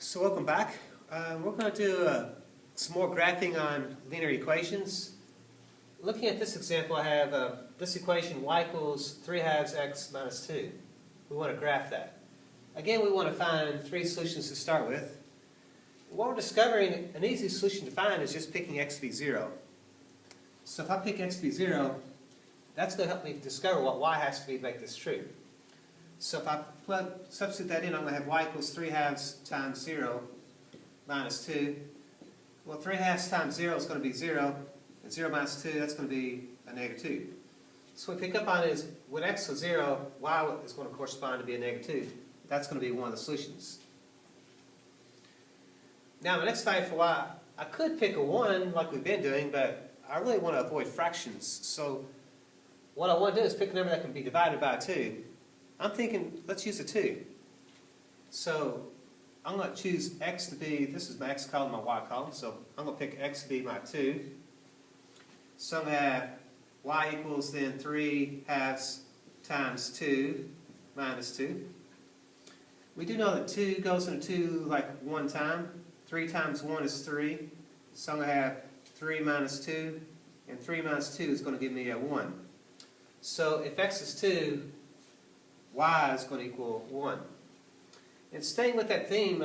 So welcome back. We're going to do some more graphing on linear equations. Looking at this example, I have this equation y equals 3/2 x minus 2. We want to graph that. Again, we want to find three solutions to start with. What we're discovering, an easy solution to find is just picking x to be 0. So if I pick x to be 0, that's going to help me discover what y has to be to make this true. So if I substitute that in, I'm going to have y equals 3/2 times 0 minus 2. Well, 3/2 times 0 is going to be 0, and 0 minus 2, that's going to be a negative 2. So what we pick up on is, when x was 0, y is going to correspond to be a negative 2. That's going to be one of the solutions. Now, the next value for y, I could pick a 1 like we've been doing, but I really want to avoid fractions. So what I want to do is pick a number that can be divided by 2. I'm thinking, let's use a 2. So I'm going to choose x to be, this is my x column, my y column, so I'm going to pick x to be my 2. So I'm going to have y equals then 3/2 times 2 minus 2. We do know that 2 goes into 2 like one time. 3 times 1 is 3. So I'm going to have 3 minus 2, and 3 minus 2 is going to give me a 1. So if x is 2, y is going to equal 1. And staying with that theme,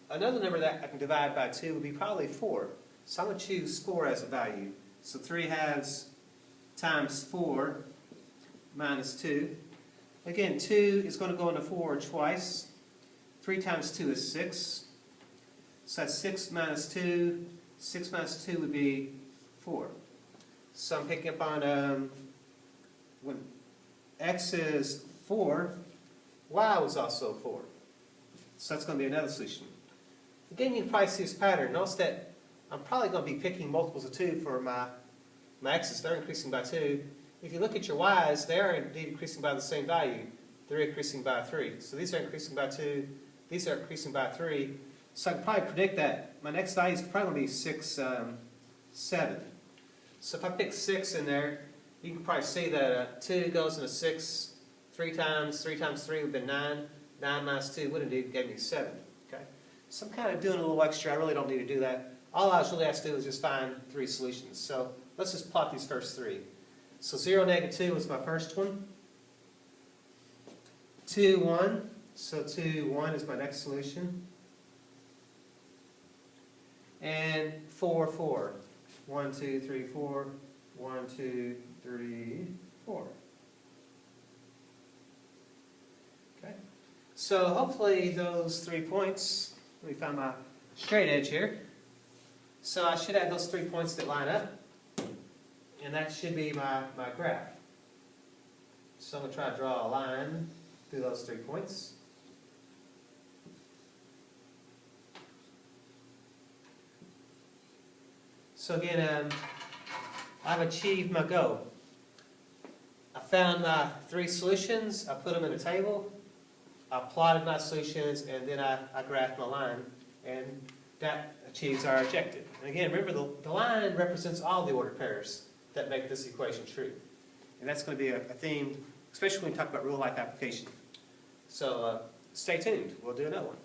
another number that I can divide by 2 would be probably 4. So I'm going to choose 4 as a value. So 3/2 times 4 minus 2. Again, 2 is going to go into 4 twice. 3 times 2 is 6. So that's 6 minus 2. 6 minus 2 would be 4. So I'm picking up on when x is 4, y was also 4. So that's going to be another solution. Again, you can probably see this pattern. Notice that I'm probably going to be picking multiples of 2 for my x's. They're increasing by 2. If you look at your y's, they are indeed increasing by the same value. They're increasing by 3. So these are increasing by 2. These are increasing by 3. So I can probably predict that my next value is probably going to be 6, 7. So if I pick 6 in there, you can probably see that 2 goes into 6 3 times. 3 times 3 would have been 9. 9 minus 2 would indeed give me 7. Okay? So I'm kind of doing a little extra. I really don't need to do that. All I was really asked to do is just find 3 solutions. So let's just plot these first 3. So 0, negative 2 was my first one. 2, 1. So 2, 1 is my next solution. And 4, 4. 1, 2, 3, 4. 1, 2, 3, 4. Okay. So hopefully those 3 points, let me find my straight edge here. So I should have those 3 points that line up. And that should be my graph. So I'm going to try to draw a line through those 3 points. So again, I've achieved my goal. I found my 3 solutions, I put them in a table, I plotted my solutions, and then I graphed my line, and that achieves our objective. And again, remember the line represents all the ordered pairs that make this equation true. And that's going to be a theme, especially when we talk about real life application. So stay tuned, we'll do another one.